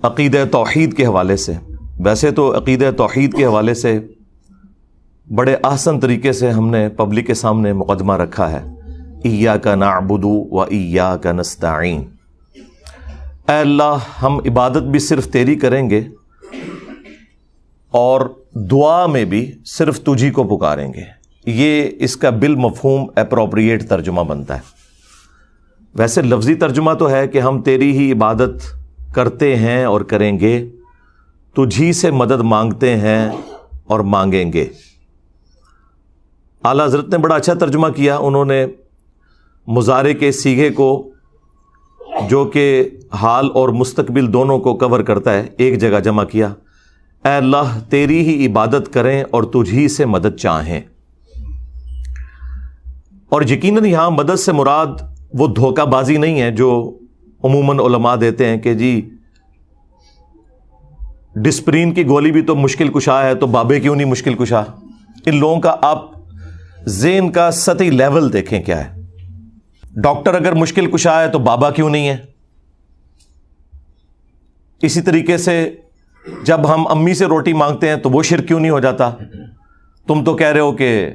عقیدہ توحید کے حوالے سے، ویسے تو عقیدہ توحید کے حوالے سے بڑے احسن طریقے سے ہم نے پبلک کے سامنے مقدمہ رکھا ہے، ایاک نعبد و ایاک نستعین۔ اے اللہ ہم عبادت بھی صرف تیری کریں گے اور دعا میں بھی صرف تجھی کو پکاریں گے۔ یہ اس کا بالمفہوم اپروپریٹ ترجمہ بنتا ہے۔ ویسے لفظی ترجمہ تو ہے کہ ہم تیری ہی عبادت کرتے ہیں اور کریں گے، تجھی سے مدد مانگتے ہیں اور مانگیں گے۔ اعلیٰ حضرت نے بڑا اچھا ترجمہ کیا، انہوں نے مضارع کے صیغے کو جو کہ حال اور مستقبل دونوں کو کور کرتا ہے ایک جگہ جمع کیا، اے اللہ تیری ہی عبادت کریں اور تجھی سے مدد چاہیں۔ اور یقیناً یہاں مدد سے مراد وہ دھوکہ بازی نہیں ہے جو عموماً علماء دیتے ہیں کہ جی ڈسپرین کی گولی بھی تو مشکل کشا ہے تو بابے کیوں نہیں مشکل کشا۔ ان لوگوں کا آپ ذہن کا سطحی لیول دیکھیں کیا ہے۔ ڈاکٹر اگر مشکل کشا ہے تو بابا کیوں نہیں ہے۔ اسی طریقے سے جب ہم امی سے روٹی مانگتے ہیں تو وہ شرک کیوں نہیں ہو جاتا۔ تم تو کہہ رہے ہو کہ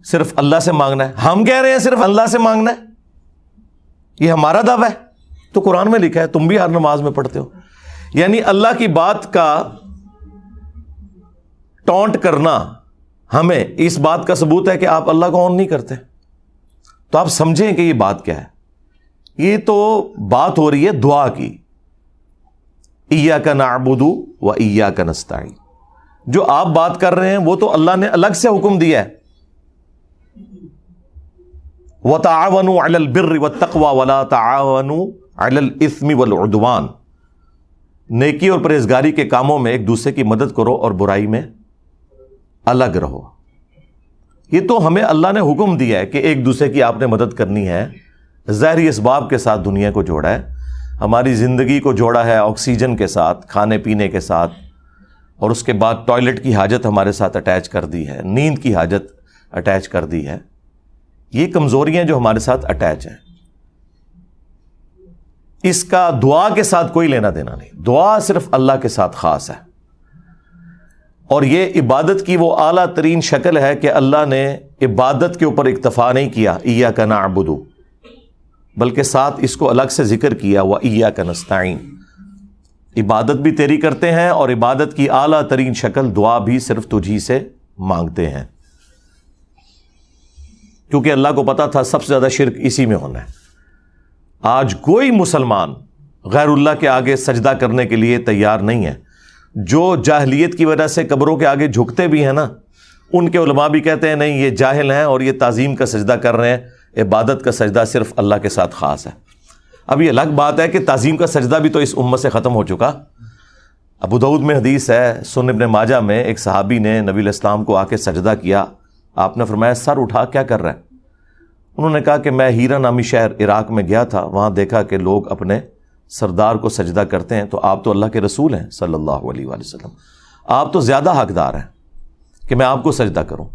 صرف اللہ سے مانگنا ہے، ہم کہہ رہے ہیں صرف اللہ سے مانگنا ہے، یہ ہمارا دعویٰ ہے، تو قرآن میں لکھا ہے، تم بھی ہر نماز میں پڑھتے ہو۔ یعنی اللہ کی بات کا ٹونٹ کرنا ہمیں اس بات کا ثبوت ہے کہ آپ اللہ کو آن نہیں کرتے۔ تو آپ سمجھیں کہ یہ بات کیا ہے۔ یہ تو بات ہو رہی ہے دعا کی، ایاک نعبد و ایاک نستعین۔ جو آپ بات کر رہے ہیں وہ تو اللہ نے الگ سے حکم دیا ہے، وَتَعَاوَنُوا عَلَى الْبِرِّ وَالتَّقْوَى وَلَا تَعَاوَنُوا عَلَى الْإِثْمِ وَالْعُدْوَانِ۔ نیکی اور پرہیزگاری کے کاموں میں ایک دوسرے کی مدد کرو اور برائی میں الگ رہو۔ یہ تو ہمیں اللہ نے حکم دیا ہے کہ ایک دوسرے کی آپ نے مدد کرنی ہے۔ ظاہری اسباب کے ساتھ دنیا کو جوڑا ہے، ہماری زندگی کو جوڑا ہے آکسیجن کے ساتھ، کھانے پینے کے ساتھ، اور اس کے بعد ٹوائلٹ کی حاجت ہمارے ساتھ اٹیچ کر دی ہے، نیند کی حاجت اٹیچ کر دی ہے۔ یہ کمزوریاں جو ہمارے ساتھ اٹیچ ہیں، اس کا دعا کے ساتھ کوئی لینا دینا نہیں۔ دعا صرف اللہ کے ساتھ خاص ہے، اور یہ عبادت کی وہ اعلیٰ ترین شکل ہے کہ اللہ نے عبادت کے اوپر اکتفا نہیں کیا ایاک نعبد، بلکہ ساتھ اس کو الگ سے ذکر کیا وایاک نستعین۔ عبادت بھی تیری کرتے ہیں اور عبادت کی اعلیٰ ترین شکل دعا بھی صرف تجھی سے مانگتے ہیں، کیونکہ اللہ کو پتا تھا سب سے زیادہ شرک اسی میں ہونا ہے۔ آج کوئی مسلمان غیر اللہ کے آگے سجدہ کرنے کے لیے تیار نہیں ہے۔ جو جاہلیت کی وجہ سے قبروں کے آگے جھکتے بھی ہیں نا، ان کے علماء بھی کہتے ہیں نہیں، یہ جاہل ہیں اور یہ تعظیم کا سجدہ کر رہے ہیں، عبادت کا سجدہ صرف اللہ کے ساتھ خاص ہے۔ اب یہ الگ بات ہے کہ تعظیم کا سجدہ بھی تو اس امت سے ختم ہو چکا۔ ابو داؤد میں حدیث ہے، سنن ابن ماجہ میں، ایک صحابی نے نبی علیہ السلام کو آ کے سجدہ کیا، آپ نے فرمایا سر اٹھا کیا کر رہا ہے؟ انہوں نے کہا کہ میں ہیرا نامی شہر عراق میں گیا تھا، وہاں دیکھا کہ لوگ اپنے سردار کو سجدہ کرتے ہیں، تو آپ تو اللہ کے رسول ہیں صلی اللہ علیہ وآلہ وسلم، آپ تو زیادہ حقدار ہیں کہ میں آپ کو سجدہ کروں۔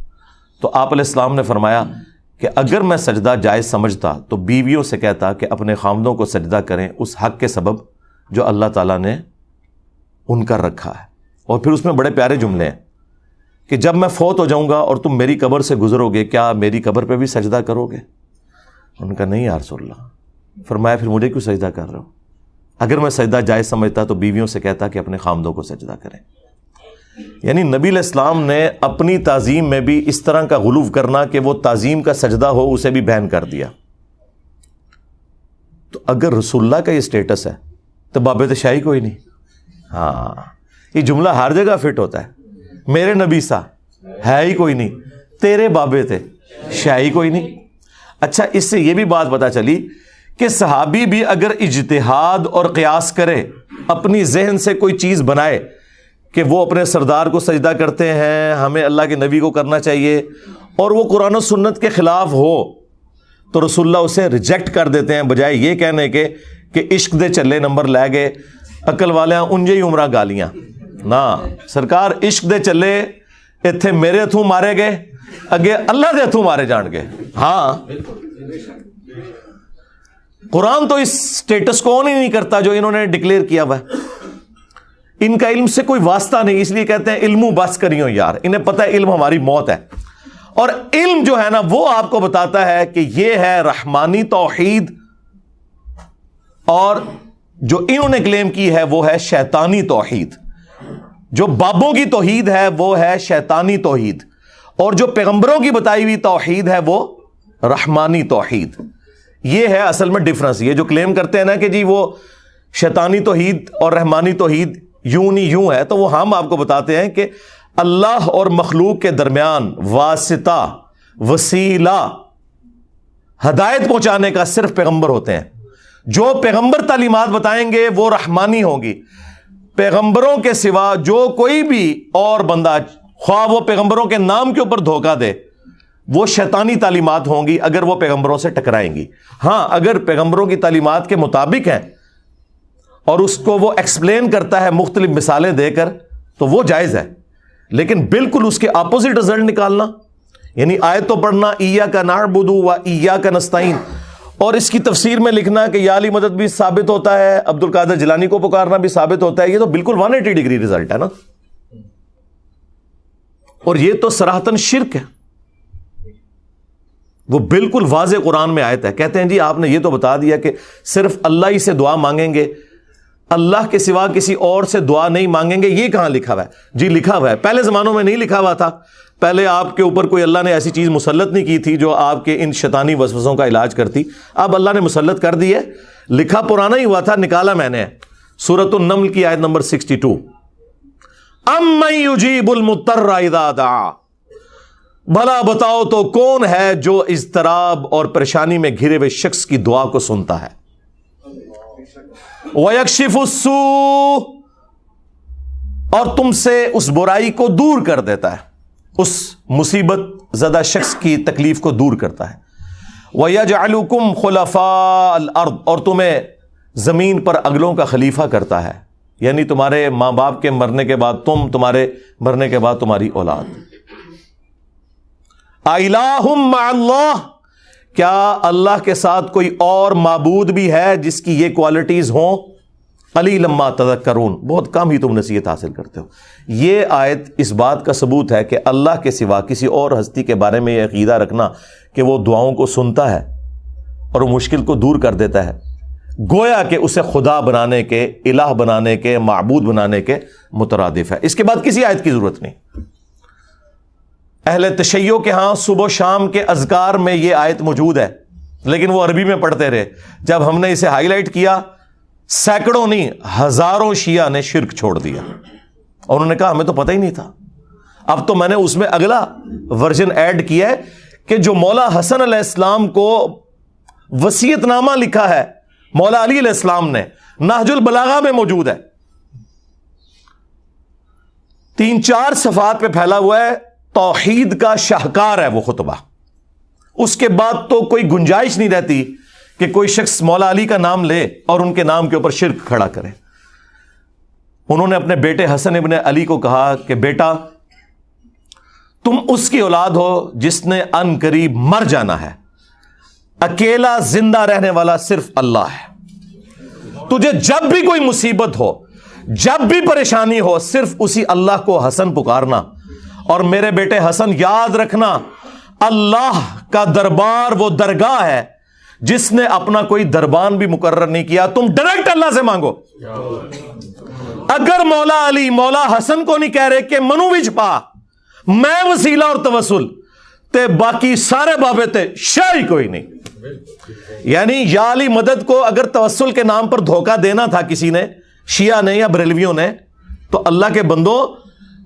تو آپ علیہ السلام نے فرمایا کہ اگر میں سجدہ جائز سمجھتا تو بیویوں سے کہتا کہ اپنے خامدوں کو سجدہ کریں اس حق کے سبب جو اللہ تعالیٰ نے ان کا رکھا ہے۔ اور پھر اس میں بڑے پیارے جملے ہیں کہ جب میں فوت ہو جاؤں گا اور تم میری قبر سے گزرو گے، کیا میری قبر پہ بھی سجدہ کرو گے؟ ان کا نہیں یا رسول اللہ۔ فرمایا پھر مجھے کیوں سجدہ کر رہے ہو؟ اگر میں سجدہ جائز سمجھتا تو بیویوں سے کہتا کہ اپنے خامدوں کو سجدہ کریں۔ یعنی نبی علیہ السلام نے اپنی تعظیم میں بھی اس طرح کا غلو کرنا کہ وہ تعظیم کا سجدہ ہو اسے بھی بین کر دیا۔ تو اگر رسول اللہ کا یہ سٹیٹس ہے تو باب شاہی کوئی نہیں۔ ہاں، یہ جملہ ہر جگہ فٹ ہوتا ہے۔ میرے نبی سا ہے ہی کوئی نہیں، تیرے بابے تھے شاہی کوئی نہیں۔ اچھا، اس سے یہ بھی بات پتہ چلی کہ صحابی بھی اگر اجتہاد اور قیاس کرے، اپنی ذہن سے کوئی چیز بنائے کہ وہ اپنے سردار کو سجدہ کرتے ہیں، ہمیں اللہ کے نبی کو کرنا چاہیے، اور وہ قرآن و سنت کے خلاف ہو، تو رسول اللہ اسے ریجیکٹ کر دیتے ہیں، بجائے یہ کہنے کے کہ عشق دے چلے نمبر لے گئے، عقل والے انجے ہی عمرہ گالیاں نا۔ سرکار عشق دے چلے اتھے میرے ہتھوں مارے گئے، اگے اللہ دے ہتھوں مارے جان گے۔ ہاں، قرآن تو اس سٹیٹس کو آن ہی نہیں کرتا جو انہوں نے ڈکلیئر کیا ہوا ہے. ان کا علم سے کوئی واسطہ نہیں, اس لیے کہتے ہیں علم بس کریو یار. انہیں پتہ ہے علم ہماری موت ہے, اور علم جو ہے نا وہ آپ کو بتاتا ہے کہ یہ ہے رحمانی توحید, اور جو انہوں نے کلیم کی ہے وہ ہے شیطانی توحید. جو بابوں کی توحید ہے وہ ہے شیطانی توحید, اور جو پیغمبروں کی بتائی ہوئی توحید ہے وہ رحمانی توحید. یہ ہے اصل میں ڈفرنس. یہ جو کلیم کرتے ہیں نا کہ جی وہ شیطانی توحید اور رحمانی توحید یوں نہیں یوں ہے, تو وہ ہم آپ کو بتاتے ہیں کہ اللہ اور مخلوق کے درمیان واسطہ, وسیلہ, ہدایت پہنچانے کا صرف پیغمبر ہوتے ہیں. جو پیغمبر تعلیمات بتائیں گے وہ رحمانی ہوں گی. پیغمبروں کے سوا جو کوئی بھی اور بندہ, خواہ وہ پیغمبروں کے نام کے اوپر دھوکہ دے, وہ شیطانی تعلیمات ہوں گی اگر وہ پیغمبروں سے ٹکرائیں گی. ہاں اگر پیغمبروں کی تعلیمات کے مطابق ہیں اور اس کو وہ ایکسپلین کرتا ہے مختلف مثالیں دے کر, تو وہ جائز ہے. لیکن بالکل اس کے اپوزٹ رزلٹ نکالنا, یعنی آیت تو پڑھنا ایاک نعبد و ایاک نستعین, اور اس کی تفسیر میں لکھنا کہ یا علی مدد بھی ثابت ہوتا ہے, عبد القادر جیلانی کو پکارنا بھی ثابت ہوتا ہے, یہ تو بالکل 180 ڈگری رزلٹ ہے نا, اور یہ تو صراحتاً شرک ہے. وہ بالکل واضح قرآن میں آیت ہے. کہتے ہیں جی آپ نے یہ تو بتا دیا کہ صرف اللہ ہی سے دعا مانگیں گے, اللہ کے سوا کسی اور سے دعا نہیں مانگیں گے. یہ کہاں لکھا ہوا ہے؟ جی لکھا ہوا ہے. پہلے زمانوں میں نہیں لکھا ہوا تھا. پہلے آپ کے اوپر کوئی اللہ نے ایسی چیز مسلط نہیں کی تھی جو آپ کے ان شیطانی وسوسوں کا علاج کرتی. اب اللہ نے مسلط کر دی ہے. لکھا پرانا ہی ہوا تھا, نکالا میں نے. سورۃ النمل کی آیت نمبر 62, امن یجیب المضطر اذا دعا, بھلا بتاؤ تو کون ہے جو اضطراب اور پریشانی میں گھرے ہوئے شخص کی دعا کو سنتا ہے. وَيَكْشِفُ السُّوءَ, اور تم سے اس برائی کو دور کر دیتا ہے, اس مصیبت زدہ شخص کی تکلیف کو دور کرتا ہے. وَيَجْعَلُكُمْ خُلَفَاءَ الْأَرْضِ, اور تمہیں زمین پر اگلوں کا خلیفہ کرتا ہے, یعنی تمہارے ماں باپ کے مرنے کے بعد تم, تمہارے مرنے کے بعد تمہاری اولاد. اِلَٰهٌ مَّعَ اللَّهِ, کیا اللہ کے ساتھ کوئی اور معبود بھی ہے جس کی یہ کوالٹیز ہوں؟ قلیلا ما تذکرون, بہت کم ہی تم نصیحت حاصل کرتے ہو. یہ آیت اس بات کا ثبوت ہے کہ اللہ کے سوا کسی اور ہستی کے بارے میں یہ عقیدہ رکھنا کہ وہ دعاؤں کو سنتا ہے اور وہ مشکل کو دور کر دیتا ہے, گویا کہ اسے خدا بنانے کے, الہ بنانے کے, معبود بنانے کے مترادف ہے. اس کے بعد کسی آیت کی ضرورت نہیں. اہل تشیع کے ہاں صبح و شام کے اذکار میں یہ آیت موجود ہے, لیکن وہ عربی میں پڑھتے رہے. جب ہم نے اسے ہائی لائٹ کیا, سینکڑوں نہیں ہزاروں شیعہ نے شرک چھوڑ دیا, اور انہوں نے کہا ہمیں تو پتہ ہی نہیں تھا. اب تو میں نے اس میں اگلا ورژن ایڈ کیا ہے کہ جو مولا حسن علیہ السلام کو وصیت نامہ لکھا ہے مولا علی علیہ السلام نے, نہج البلاغہ میں موجود ہے, 3-4 صفحات پہ پھیلا ہوا ہے. توحید کا شاہکار ہے وہ خطبہ. اس کے بعد تو کوئی گنجائش نہیں رہتی کہ کوئی شخص مولا علی کا نام لے اور ان کے نام کے اوپر شرک کھڑا کرے. انہوں نے اپنے بیٹے حسن ابن علی کو کہا کہ بیٹا تم اس کی اولاد ہو جس نے ان قریب مر جانا ہے, اکیلا زندہ رہنے والا صرف اللہ ہے. تجھے جب بھی کوئی مصیبت ہو, جب بھی پریشانی ہو, صرف اسی اللہ کو حسن پکارنا. اور میرے بیٹے حسن یاد رکھنا, اللہ کا دربار وہ درگاہ ہے جس نے اپنا کوئی دربان بھی مقرر نہیں کیا. تم ڈائریکٹ اللہ سے مانگو. اگر مولا علی مولا حسن کو نہیں کہہ رہے کہ منو بھی چھپا میں وسیلہ اور توسل, تے باقی سارے بابے تے شاہی کوئی نہیں. یعنی یا علی مدد کو اگر توسل کے نام پر دھوکہ دینا تھا کسی نے, شیعہ نے یا بریلویوں نے, تو اللہ کے بندو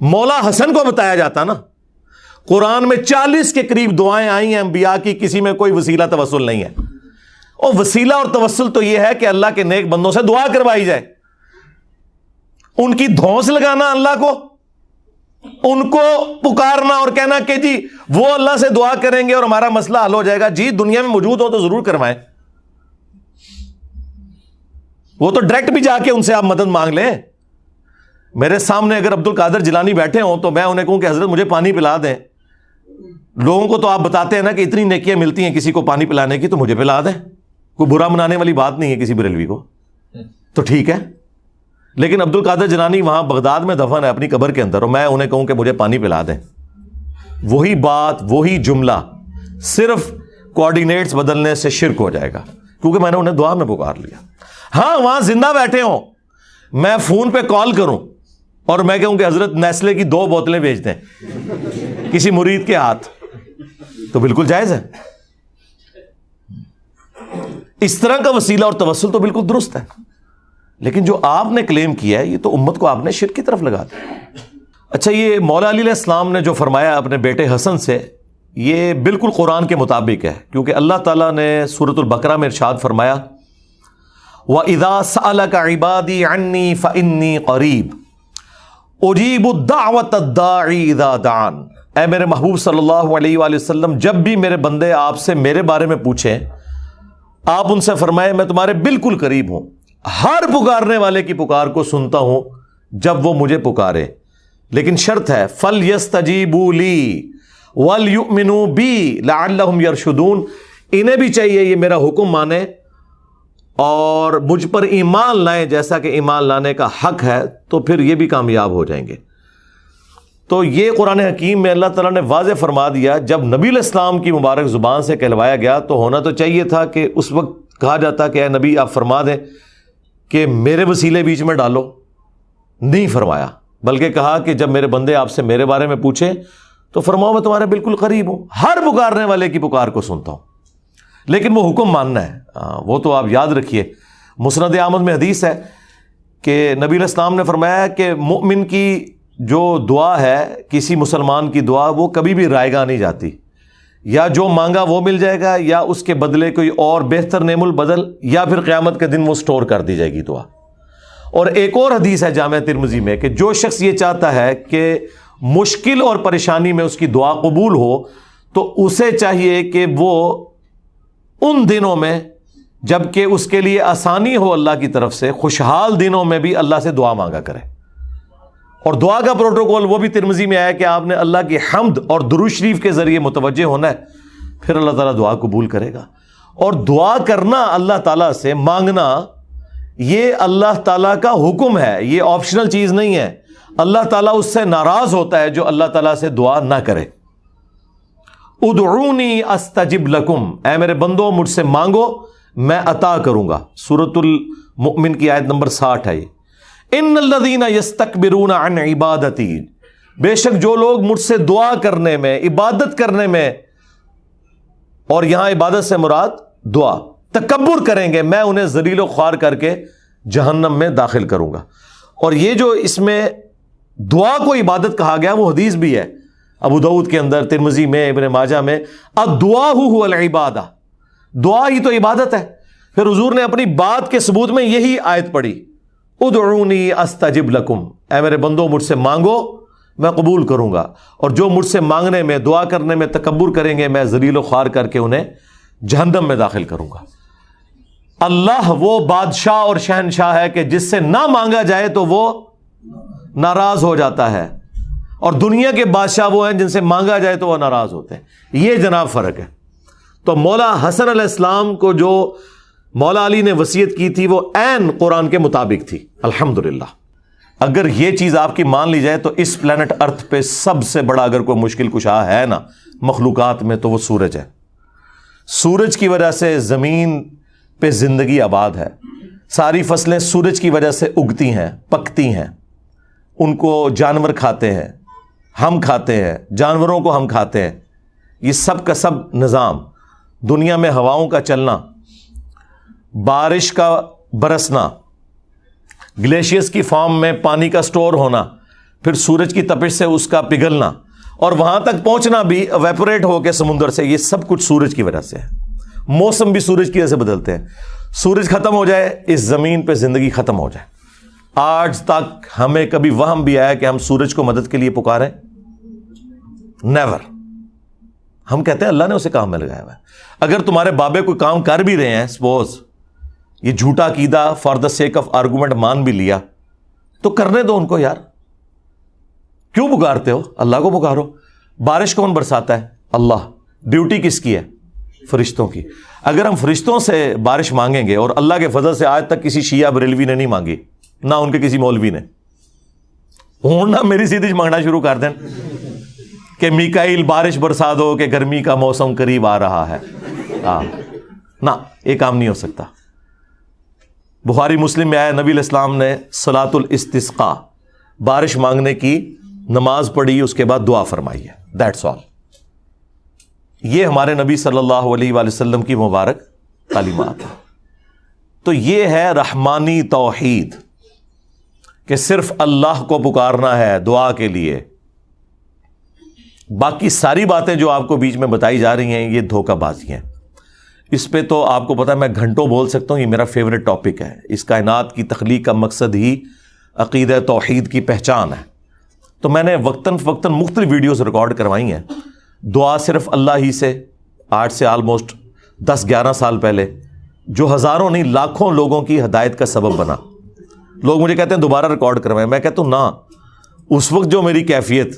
مولا حسن کو بتایا جاتا نا. قرآن میں 40 کے قریب دعائیں آئی ہیں انبیاء کی, کسی میں کوئی وسیلہ توسل نہیں ہے. اور وسیلہ اور توسل تو یہ ہے کہ اللہ کے نیک بندوں سے دعا کروائی جائے, ان کی دھونس لگانا اللہ کو, ان کو پکارنا اور کہنا کہ جی وہ اللہ سے دعا کریں گے اور ہمارا مسئلہ حل ہو جائے گا. جی دنیا میں موجود ہو تو ضرور کروائیں. وہ تو ڈائریکٹ بھی جا کے ان سے آپ مدد مانگ لیں. میرے سامنے اگر عبد القادر جیلانی بیٹھے ہوں تو میں انہیں کہوں کہ حضرت مجھے پانی پلا دیں. لوگوں کو تو آپ بتاتے ہیں نا کہ اتنی نیکیاں ملتی ہیں کسی کو پانی پلانے کی, تو مجھے پلا دیں. کوئی برا منانے والی بات نہیں ہے کسی بریلوی کو، تو ٹھیک ہے. لیکن عبد القادر جیلانی وہاں بغداد میں دفن ہے اپنی قبر کے اندر، اور میں انہیں کہوں کہ مجھے پانی پلا دیں، وہی بات وہی جملہ صرف کوآرڈینیٹس بدلنے سے شرک ہو جائے گا، کیونکہ میں نے انہیں دعا میں پکار لیا. ہاں وہاں زندہ بیٹھے ہوں، میں فون پہ کال کروں اور میں کہوں کہ حضرت نیسلے کی 2 بوتلیں بھیج دیں کسی مرید کے ہاتھ، تو بالکل جائز ہے. اس طرح کا وسیلہ اور توسل تو بالکل درست ہے. لیکن جو آپ نے کلیم کیا ہے یہ تو امت کو آپ نے شرک کی طرف لگا دیا. اچھا، یہ مولا علی علیہ السلام نے جو فرمایا اپنے بیٹے حسن سے، یہ بالکل قرآن کے مطابق ہے، کیونکہ اللہ تعالیٰ نے سورۃ البقرہ میں ارشاد فرمایا وَإِذَا سَأَلَكَ عِبَادِي عَنِّي فَإِنِّي قَرِيبٌ أُجِيبُ الدَّعْوَةَ الدَّاعِ إِذَا دَعَانِ. اے میرے محبوب صلی اللہ علیہ وآلہ وسلم، جب بھی میرے بندے آپ سے میرے بارے میں پوچھیں، آپ ان سے فرمائے میں تمہارے بالکل قریب ہوں، ہر پکارنے والے کی پکار کو سنتا ہوں جب وہ مجھے پکارے. لیکن شرط ہے فَلْيَسْتَجِيبُوا لِي وَلْيُؤْمِنُوا بِي لَعَلَّهُمْ يَرْشُدُونَ. انہیں بھی چاہیے یہ میرا حکم مانے اور مجھ پر ایمان لائیں جیسا کہ ایمان لانے کا حق ہے، تو پھر یہ بھی کامیاب ہو جائیں گے. تو یہ قرآن حکیم میں اللہ تعالیٰ نے واضح فرما دیا. جب نبی علیہ السلام کی مبارک زبان سے کہلوایا گیا تو ہونا تو چاہیے تھا کہ اس وقت کہا جاتا کہ اے نبی آپ فرما دیں کہ میرے وسیلے بیچ میں ڈالو. نہیں فرمایا، بلکہ کہا کہ جب میرے بندے آپ سے میرے بارے میں پوچھیں تو فرماؤ میں تمہارے بالکل قریب ہوں، ہر پکارنے والے کی پکار کو سنتا ہوں. لیکن وہ حکم ماننا ہے، وہ تو آپ یاد رکھیے. مسند احمد میں حدیث ہے کہ نبی علیہ السلام نے فرمایا کہ مؤمن کی جو دعا ہے، کسی مسلمان کی دعا، وہ کبھی بھی رائے گاہ نہیں جاتی. یا جو مانگا وہ مل جائے گا، یا اس کے بدلے کوئی اور بہتر نعم البدل، یا پھر قیامت کے دن وہ سٹور کر دی جائے گی دعا. اور ایک اور حدیث ہے جامع ترمذی میں کہ جو شخص یہ چاہتا ہے کہ مشکل اور پریشانی میں اس کی دعا قبول ہو، تو اسے چاہیے کہ وہ ان دنوں میں جب کہ اس کے لیے آسانی ہو اللہ کی طرف سے، خوشحال دنوں میں بھی اللہ سے دعا مانگا کرے. اور دعا کا پروٹوکول وہ بھی ترمذی میں آیا کہ آپ نے اللہ کی حمد اور درود شریف کے ذریعے متوجہ ہونا ہے، پھر اللہ تعالیٰ دعا قبول کرے گا. اور دعا کرنا اللہ تعالیٰ سے، مانگنا، یہ اللہ تعالیٰ کا حکم ہے، یہ آپشنل چیز نہیں ہے. اللہ تعالیٰ اس سے ناراض ہوتا ہے جو اللہ تعالیٰ سے دعا نہ کرے. ادعونی استجب لکم، اے میرے بندو مجھ سے مانگو میں عطا کروں گا. سورۃ المؤمن کی آیت نمبر 60 ہے. ان الذین یستکبرون عن عبادتی، بے شک جو لوگ مجھ سے دعا کرنے میں، عبادت کرنے میں، اور یہاں عبادت سے مراد دعا، تکبر کریں گے، میں انہیں ذلیل و خوار کر کے جہنم میں داخل کروں گا. اور یہ جو اس میں دعا کو عبادت کہا گیا وہ حدیث بھی ہے ابو داؤد کے اندر، ترمذی میں، ابن ماجہ میں. الدعاء هو العبادہ، دعا ہی تو عبادت ہے. پھر حضور نے اپنی بات کے ثبوت میں یہی آیت پڑھی ادعونی استجب لکم، اے میرے بندو مجھ سے مانگو میں قبول کروں گا. اور جو مجھ سے مانگنے میں، دعا کرنے میں تکبر کریں گے، میں ذلیل و خوار کر کے انہیں جہنم میں داخل کروں گا. اللہ وہ بادشاہ اور شہنشاہ ہے کہ جس سے نہ مانگا جائے تو وہ ناراض ہو جاتا ہے، اور دنیا کے بادشاہ وہ ہیں جن سے مانگا جائے تو وہ ناراض ہوتے ہیں. یہ جناب فرق ہے. تو مولا حسن علیہ السلام کو جو مولا علی نے وصیت کی تھی وہ عین قرآن کے مطابق تھی. الحمدللہ اگر یہ چیز آپ کی مان لی جائے تو اس پلانٹ ارتھ پہ سب سے بڑا اگر کوئی مشکل کشا ہے نا مخلوقات میں تو وہ سورج ہے. سورج کی وجہ سے زمین پہ زندگی آباد ہے. ساری فصلیں سورج کی وجہ سے اگتی ہیں، پکتی ہیں، ان کو جانور کھاتے ہیں، ہم کھاتے ہیں، جانوروں کو ہم کھاتے ہیں. یہ سب کا سب نظام، دنیا میں ہواؤں کا چلنا، بارش کا برسنا، گلیشیئرز کی فارم میں پانی کا سٹور ہونا، پھر سورج کی تپش سے اس کا پگھلنا اور وہاں تک پہنچنا بھی ایویپوریٹ ہو کے سمندر سے، یہ سب کچھ سورج کی وجہ سے ہے. موسم بھی سورج کی وجہ سے بدلتے ہیں. سورج ختم ہو جائے اس زمین پہ زندگی ختم ہو جائے. آج تک ہمیں کبھی وہم بھی آیا کہ ہم سورج کو مدد کے لیے پکاریں؟ نیور. ہم کہتے ہیں اللہ نے اسے کام میں لگایا ہوا ہے. اگر تمہارے بابے کوئی کام کر بھی رہے ہیں، سپوز یہ جھوٹا عقیدہ for the sake of argument مان بھی لیا، تو کرنے دو ان کو یار. کیوں پکارتے ہو؟ اللہ کو پکارو. بارش کون برساتا ہے؟ اللہ. ڈیوٹی کس کی ہے؟ فرشتوں کی. اگر ہم فرشتوں سے بارش مانگیں گے، اور اللہ کے فضل سے آج تک کسی شیعہ بریلوی نے نہیں مانگی، نہ ان کے کسی مولوی نے، ہوں نہ میری سیدھی مانگنا شروع کر دیں کہ میکائیل بارش برسا دو کہ گرمی کا موسم قریب آ رہا ہے، نہ یہ کام نہیں ہو سکتا. بخاری مسلم میں آیا نبی علیہ السلام نے صلاۃ الاستسقاء، بارش مانگنے کی نماز پڑھی، اس کے بعد دعا فرمائی ہے. That's all. یہ ہمارے نبی صلی اللہ علیہ وآلہ وسلم کی مبارک تعلیمات ہیں. تو یہ ہے رحمانی توحید کہ صرف اللہ کو پکارنا ہے دعا کے لیے. باقی ساری باتیں جو آپ کو بیچ میں بتائی جا رہی ہیں یہ دھوکہ بازی ہیں. اس پہ تو آپ کو پتا ہے میں گھنٹوں بول سکتا ہوں، یہ میرا فیوریٹ ٹاپک ہے. اس کائنات کی تخلیق کا مقصد ہی عقیدہ توحید کی پہچان ہے. تو میں نے وقتاً فوقتاً مختلف ویڈیوز ریکارڈ کروائی ہیں. دعا صرف اللہ ہی سے، آج سے آلموسٹ 10-11 سال پہلے، جو ہزاروں نہیں لاکھوں لوگوں کی ہدایت کا سبب بنا. لوگ مجھے کہتے ہیں دوبارہ ریکارڈ کروائیں. میں کہتا ہوں نا، اس وقت جو میری کیفیت،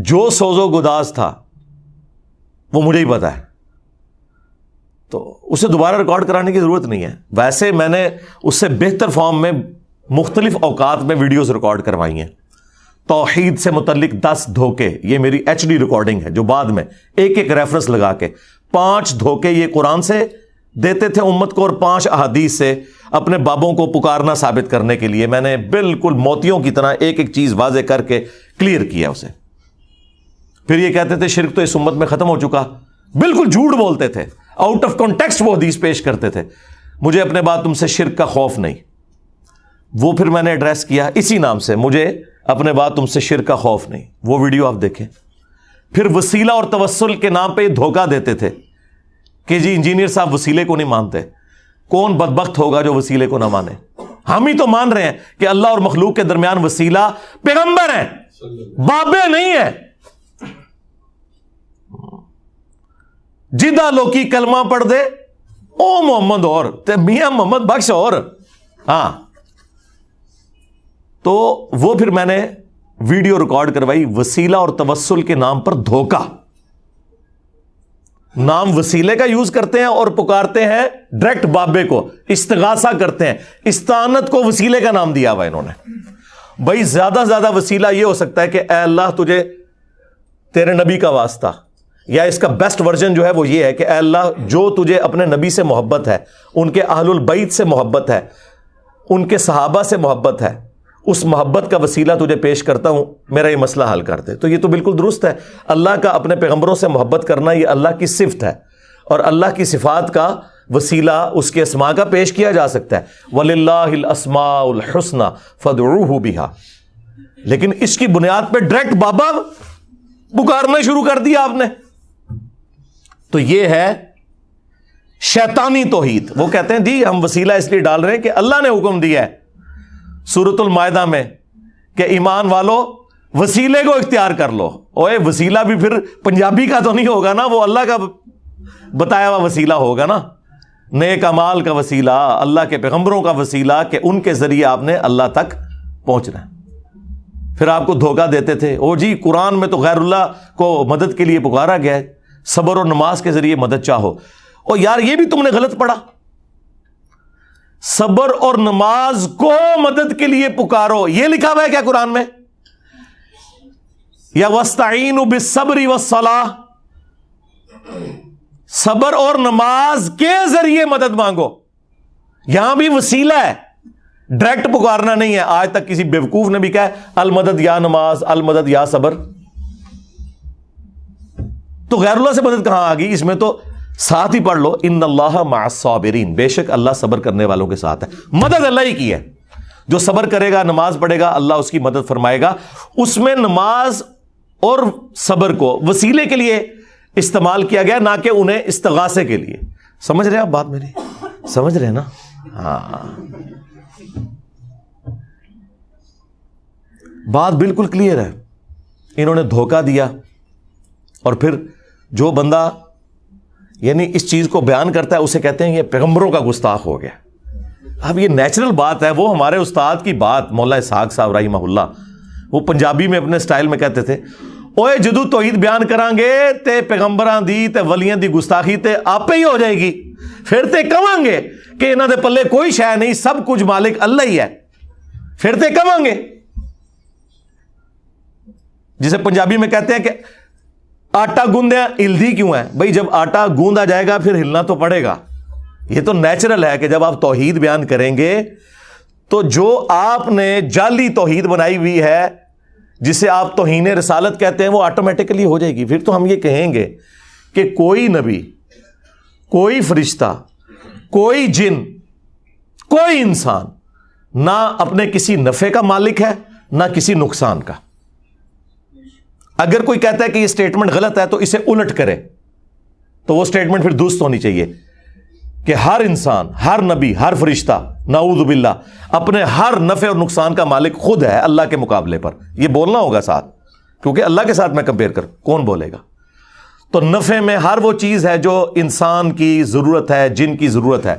جو سوز و گداز تھا، وہ مجھے ہی پتا ہے. تو اسے دوبارہ ریکارڈ کرانے کی ضرورت نہیں ہے. ویسے میں نے اس سے بہتر فارم میں مختلف اوقات میں ویڈیوز ریکارڈ کروائی ہیں. توحید سے متعلق 10 دھوکے، یہ میری HD ریکارڈنگ ہے، جو بعد میں ایک ایک ریفرنس لگا کے 5 دھوکے یہ قرآن سے دیتے تھے امت کو، اور 5 احادیث سے اپنے بابوں کو پکارنا ثابت کرنے کے لیے میں نے بالکل موتیوں کی طرح ایک ایک چیز واضح کر کے کلیئر کیا اسے. پھر یہ کہتے تھے شرک تو اس امت میں ختم ہو چکا. بالکل جھوٹ بولتے تھے، آؤٹ آف کانٹیکسٹ وہ حدیث پیش کرتے تھے. مجھے اپنے بعد تم سے شرک کا خوف نہیں. وہ پھر میں نے ایڈریس کیا اسی نام سے، مجھے اپنے بعد تم سے شرک کا خوف نہیں. وہ ویڈیو آپ دیکھیں. پھر وسیلہ اور توسل کے نام پہ دھوکہ دیتے تھے کہ جی انجینئر صاحب وسیلے کو نہیں مانتے. کون بدبخت ہوگا جو وسیلے کو نہ مانے؟ ہم ہی تو مان رہے ہیں کہ اللہ اور مخلوق کے درمیان وسیلہ پیغمبر ہیں، بابے نہیں ہیں. جدہ لوکی کلمہ پڑھ دے او محمد اور تے میاں محمد بخش اور. ہاں، تو وہ پھر میں نے ویڈیو ریکارڈ کروائی، وسیلہ اور توسل کے نام پر دھوکہ. نام وسیلے کا یوز کرتے ہیں اور پکارتے ہیں ڈائریکٹ بابے کو، استغاثہ کرتے ہیں. استعانت کو وسیلے کا نام دیا ہوا انہوں نے. بھائی زیادہ زیادہ وسیلہ یہ ہو سکتا ہے کہ اے اللہ تجھے تیرے نبی کا واسطہ، یا اس کا بیسٹ ورژن جو ہے وہ یہ ہے کہ اے اللہ جو تجھے اپنے نبی سے محبت ہے، ان کے اہل البیت سے محبت ہے، ان کے صحابہ سے محبت ہے، اس محبت کا وسیلہ تجھے پیش کرتا ہوں، میرا یہ مسئلہ حل کر دے. تو یہ تو بالکل درست ہے. اللہ کا اپنے پیغمبروں سے محبت کرنا یہ اللہ کی صفت ہے، اور اللہ کی صفات کا وسیلہ اس کے اسماء کا پیش کیا جا سکتا ہے. وَلِلَّهِ الْأَسْمَاءُ الْحُسْنَى فَادْعُوهُ بِهَا. لیکن اس کی بنیاد پہ ڈائریکٹ بابا پکارنا شروع کر دیا آپ نے. تو یہ ہے شیطانی توحید. وہ کہتے ہیں جی ہم وسیلہ اس لیے ڈال رہے ہیں کہ اللہ نے حکم دیا ہے سورۃ المائدہ میں کہ ایمان والو وسیلے کو اختیار کر لو. اوے وسیلہ بھی پھر پنجابی کا تو نہیں ہوگا نا، وہ اللہ کا بتایا ہوا وسیلہ ہوگا نا. نیک اعمال کا وسیلہ، اللہ کے پیغمبروں کا وسیلہ کہ ان کے ذریعے آپ نے اللہ تک پہنچنا ہے. پھر آپ کو دھوکہ دیتے تھے، او جی قرآن میں تو غیر اللہ کو مدد کے لیے پکارا گیا ہے، صبر اور نماز کے ذریعے مدد چاہو. اور یار یہ بھی تم نے غلط پڑھا. صبر اور نماز کو مدد کے لیے پکارو، یہ لکھا ہوا ہے کیا قرآن میں؟ یا وَاسْتَعِينُوا بِالصَّبْرِ وَالصَّلَاةِ، صبر اور نماز کے ذریعے مدد مانگو. یہاں بھی وسیلہ ہے، ڈائریکٹ پکارنا نہیں ہے. آج تک کسی بیوقوف نے بھی کہا ہے المدد یا نماز، المدد یا صبر. تو غیر اللہ سے مدد کہاں آ گئی؟ اس میں تو ساتھ ہی پڑھ لو ان اللہ مع الصابرین، بے شک اللہ صبر کرنے والوں کے ساتھ ہے. مدد اللہ ہی کی ہے. جو صبر کرے گا، نماز پڑھے گا، اللہ اس کی مدد فرمائے گا. اس میں نماز اور صبر کو وسیلے کے لیے استعمال کیا گیا، نہ کہ انہیں استغاثے کے لیے. سمجھ رہے ہیں آپ بات میری؟ سمجھ رہے ہیں نا؟ ہاں، بات بالکل کلیئر ہے. انہوں نے دھوکہ دیا، اور پھر جو بندہ یعنی اس چیز کو بیان کرتا ہے اسے کہتے ہیں یہ پیغمبروں کا گستاخ ہو گیا. اب یہ نیچرل بات ہے. وہ ہمارے استاد کی بات مولا اسحاق صاحب رحمہ اللہ، وہ پنجابی میں اپنے سٹائل میں کہتے تھے اوے جدو توحید بیان کران گے تے پیغمبراں دی تے ولیاں دی گستاخی تے آپے ہی ہو جائے گی. پھر تے کہاں گے کہ انہاں دے پلے کوئی شے نہیں, سب کچھ مالک اللہ ہی ہے. پھر تے کہاں گے, جسے پنجابی میں کہتے ہیں کہ آٹا گوندیا ہلدی کیوں ہے. بھائی جب آٹا گوندا جائے گا پھر ہلنا تو پڑے گا. یہ تو نیچرل ہے کہ جب آپ توحید بیان کریں گے تو جو آپ نے جعلی توحید بنائی ہوئی ہے جسے آپ توہین رسالت کہتے ہیں وہ آٹومیٹکلی ہو جائے گی. پھر تو ہم یہ کہیں گے کہ کوئی نبی, کوئی فرشتہ, کوئی جن, کوئی انسان نہ اپنے کسی نفع کا مالک ہے نہ کسی نقصان کا. اگر کوئی کہتا ہے کہ یہ سٹیٹمنٹ غلط ہے تو اسے الٹ کرے, تو وہ سٹیٹمنٹ پھر درست ہونی چاہیے کہ ہر انسان, ہر نبی, ہر فرشتہ نعوذ باللہ اپنے ہر نفع اور نقصان کا مالک خود ہے اللہ کے مقابلے پر. یہ بولنا ہوگا ساتھ, کیونکہ اللہ کے ساتھ میں کمپیئر کر کون بولے گا. تو نفع میں ہر وہ چیز ہے جو انسان کی ضرورت ہے, جن کی ضرورت ہے.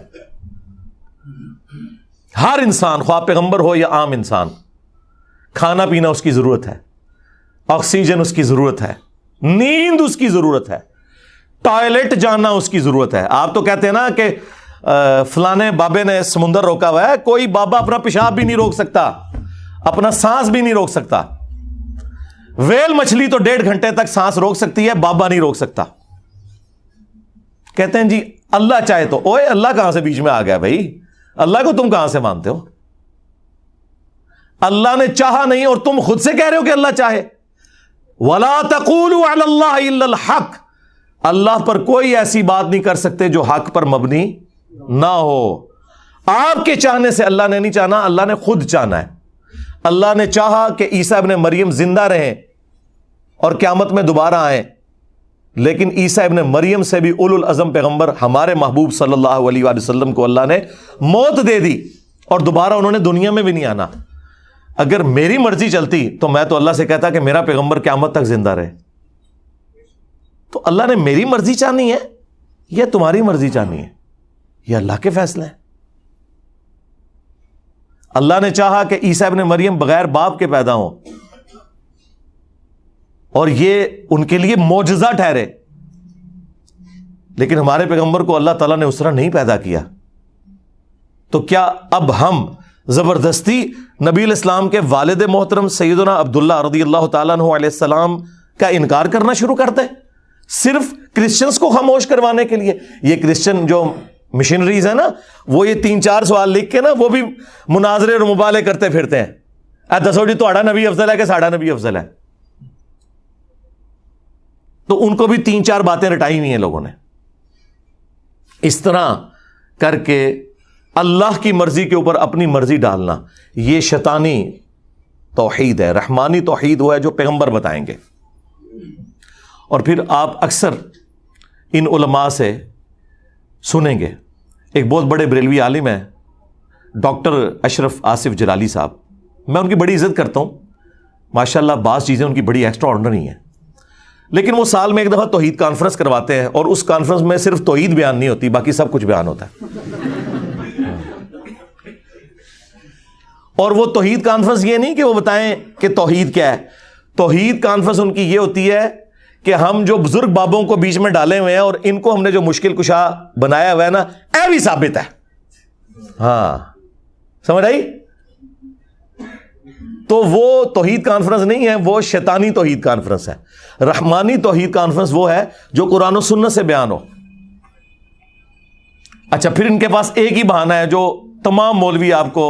ہر انسان, خواہ پیغمبر ہو یا عام انسان, کھانا پینا اس کی ضرورت ہے, آکسیجن اس کی ضرورت ہے, نیند اس کی ضرورت ہے, ٹوائلٹ جانا اس کی ضرورت ہے. آپ تو کہتے ہیں نا کہ فلانے بابے نے سمندر روکا ہوا ہے, کوئی بابا اپنا پیشاب بھی نہیں روک سکتا, اپنا سانس بھی نہیں روک سکتا. ویل مچھلی تو 1.5 گھنٹے تک سانس روک سکتی ہے, بابا نہیں روک سکتا. کہتے ہیں جی اللہ چاہے تو. اوے اللہ کہاں سے بیچ میں آ گیا بھائی, اللہ کو تم کہاں سے مانتے ہو؟ اللہ نے چاہا نہیں اور تم خود سے کہہ رہے ہو کہ اللہ چاہے. وَلَا تَقُولُوا عَلَى اللَّهِ إِلَّا الْحَقِّ, اللہ پر کوئی ایسی بات نہیں کر سکتے جو حق پر مبنی نہ ہو. آپ کے چاہنے سے اللہ نے نہیں چاہنا, اللہ نے خود چاہنا ہے. اللہ نے چاہا کہ عیسیٰ ابن مریم زندہ رہیں اور قیامت میں دوبارہ آئیں, لیکن عیسیٰ ابن مریم سے بھی اولو العزم پیغمبر ہمارے محبوب صلی اللہ علیہ وآلہ وسلم کو اللہ نے موت دے دی اور دوبارہ انہوں نے دنیا میں بھی نہیں آنا. اگر میری مرضی چلتی تو میں تو اللہ سے کہتا کہ میرا پیغمبر قیامت تک زندہ رہے. تو اللہ نے میری مرضی چاہنی ہے یا تمہاری مرضی چاہنی ہے؟ یہ اللہ کے فیصلے ہیں. اللہ نے چاہا کہ عیسیٰ ابن مریم بغیر باپ کے پیدا ہوں اور یہ ان کے لیے معجزہ ٹھہرے, لیکن ہمارے پیغمبر کو اللہ تعالیٰ نے اس طرح نہیں پیدا کیا. تو کیا اب ہم زبردستی نبی الاسلام کے والد محترم سیدنا عبداللہ رضی اللہ تعالیٰ عنہ علیہ السلام کا انکار کرنا شروع کرتے صرف کرسچنز کو خاموش کروانے کے لیے؟ یہ کرسچن جو مشنریز ہیں نا, وہ یہ 3-4 سوال لکھ کے نا وہ بھی مناظرے اور مبالغے کرتے پھرتے ہیں. دسو جی تہاڈا نبی افضل ہے کہ ساڈا نبی افضل ہے؟ تو ان کو بھی 3-4 باتیں رٹائی ہوئی ہیں لوگوں نے. اس طرح کر کے اللہ کی مرضی کے اوپر اپنی مرضی ڈالنا, یہ شیطانی توحید ہے. رحمانی توحید وہ ہے جو پیغمبر بتائیں گے. اور پھر آپ اکثر ان علماء سے سنیں گے, ایک بہت بڑے بریلوی عالم ہیں ڈاکٹر اشرف آصف جلالی صاحب, میں ان کی بڑی عزت کرتا ہوں ماشاءاللہ, بعض چیزیں ان کی بڑی ایکسٹرا آرڈنری ہیں, لیکن وہ سال میں ایک دفعہ توحید کانفرنس کرواتے ہیں اور اس کانفرنس میں صرف توحید بیان نہیں ہوتی, باقی سب کچھ بیان ہوتا ہے. اور وہ توحید کانفرنس یہ نہیں کہ وہ بتائیں کہ توحید کیا ہے, توحید کانفرنس ان کی یہ ہوتی ہے کہ ہم جو بزرگ بابوں کو بیچ میں ڈالے ہوئے ہیں اور ان کو ہم نے جو مشکل کشا بنایا ہوا ہے نا, اے بھی ثابت ہے. ہاں سمجھ آئی؟ تو وہ توحید کانفرنس نہیں ہے, وہ شیطانی توحید کانفرنس ہے. رحمانی توحید کانفرنس وہ ہے جو قرآن و سنت سے بیان ہو. اچھا, پھر ان کے پاس ایک ہی بہانہ ہے جو تمام مولوی آپ کو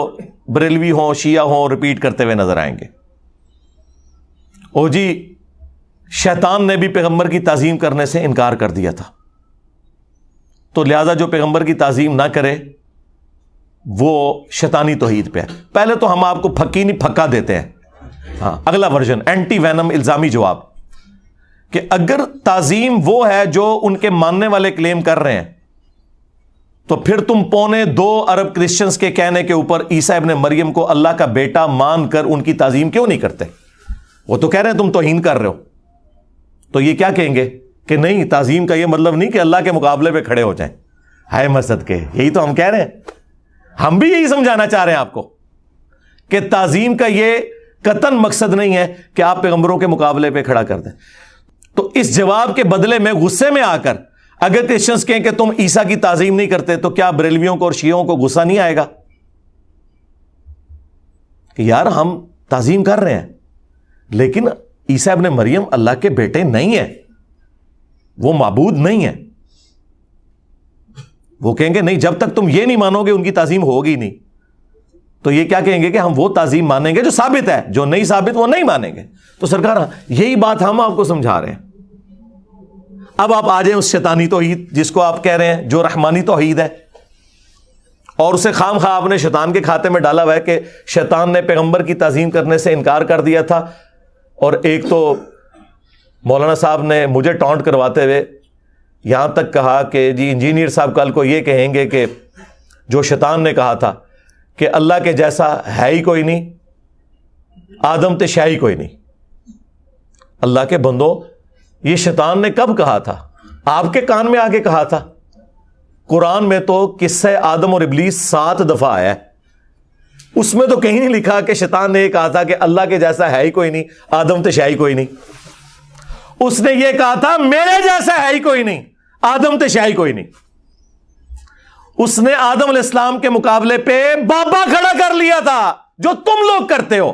بریلوی ہوں شیعہ ہوں ریپیٹ کرتے ہوئے نظر آئیں گے. او جی شیطان نے بھی پیغمبر کی تعظیم کرنے سے انکار کر دیا تھا, تو لہذا جو پیغمبر کی تعظیم نہ کرے وہ شیطانی توحید پہ ہے. پہلے تو ہم آپ کو پھکی نہیں پھکا دیتے ہیں. ہاں, اگلا ورژن اینٹی وینم الزامی جواب کہ اگر تعظیم وہ ہے جو ان کے ماننے والے کلیم کر رہے ہیں تو پھر تم 2.25 ارب کرسچنز کے کہنے کے اوپر عیسیٰ ابن مریم کو اللہ کا بیٹا مان کر ان کی تعظیم کیوں نہیں کرتے؟ وہ تو کہہ رہے ہیں تم توہین کر رہے ہو. تو یہ کیا کہیں گے کہ نہیں, تعظیم کا یہ مطلب نہیں کہ اللہ کے مقابلے پہ کھڑے ہو جائیں. ہائے مسجد کے, یہی تو ہم کہہ رہے ہیں. ہم بھی یہی سمجھانا چاہ رہے ہیں آپ کو کہ تعظیم کا یہ قطعاً مقصد نہیں ہے کہ آپ پیغمبروں کے مقابلے پہ کھڑا کر دیں. تو اس جواب کے بدلے میں غصے میں آ کر اگر کرسچنز کہیں کہ تم عیسیٰ کی تعظیم نہیں کرتے تو کیا بریلویوں کو اور شیعوں کو غصہ نہیں آئے گا کہ یار ہم تعظیم کر رہے ہیں لیکن عیسیٰ ابن مریم اللہ کے بیٹے نہیں ہیں, وہ معبود نہیں ہیں. وہ کہیں گے نہیں, جب تک تم یہ نہیں مانو گے ان کی تعظیم ہوگی نہیں. تو یہ کیا کہیں گے کہ ہم وہ تعظیم مانیں گے جو ثابت ہے, جو نہیں ثابت وہ نہیں مانیں گے. تو سرکار یہی بات ہم آپ کو سمجھا رہے ہیں. اب آپ آ جائیں اس شیطانی توحید جس کو آپ کہہ رہے ہیں, جو رحمانی توحید ہے, اور اسے خام خواہ آپ نے شیطان کے کھاتے میں ڈالا ہوا ہے کہ شیطان نے پیغمبر کی تعظیم کرنے سے انکار کر دیا تھا. اور ایک تو مولانا صاحب نے مجھے ٹونٹ کرواتے ہوئے یہاں تک کہا کہ جی انجینئر صاحب کل کو یہ کہیں گے کہ جو شیطان نے کہا تھا کہ اللہ کے جیسا ہے ہی کوئی نہیں, آدم تے شاہی کوئی نہیں. اللہ کے بندو, یہ شیطان نے کب کہا تھا؟ آپ کے کان میں آگے کہا تھا. قرآن میں تو قصہ آدم اور ابلیس 7 دفعہ آیا ہے, اس میں تو کہیں نہیں لکھا کہ شیطان نے یہ کہا تھا کہ اللہ کے جیسا ہے ہی کوئی نہیں, آدم تے شاہی کوئی نہیں. اس نے یہ کہا تھا میرے جیسا ہے ہی کوئی نہیں, آدم تے شاہی کوئی نہیں. اس نے آدم علیہ السلام کے مقابلے پہ بابا کھڑا کر لیا تھا جو تم لوگ کرتے ہو.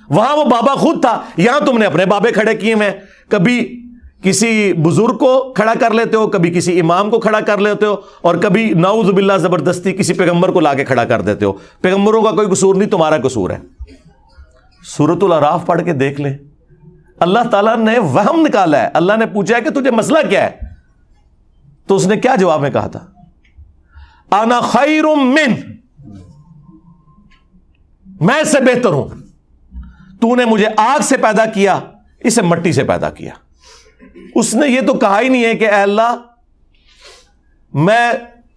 وہاں وہ بابا خود تھا, یہاں تم نے اپنے بابے کھڑے کیے ہیں. کبھی کسی بزرگ کو کھڑا کر لیتے ہو, کبھی کسی امام کو کھڑا کر لیتے ہو, اور کبھی نعوذ باللہ زبردستی کسی پیغمبر کو لا کے کھڑا کر دیتے ہو. پیغمبروں کا کوئی قصور نہیں, تمہارا قصور ہے. سورۃ الاعراف پڑھ کے دیکھ لیں, اللہ تعالیٰ نے وہم نکالا ہے. اللہ نے پوچھا ہے کہ تجھے مسئلہ کیا ہے, تو اس نے کیا جواب میں کہا تھا؟ انا خیر من, میں اس سے بہتر ہوں. تو نے مجھے آگ سے پیدا کیا, اسے مٹی سے پیدا کیا. اس نے یہ تو کہا ہی نہیں ہے کہ اے اللہ میں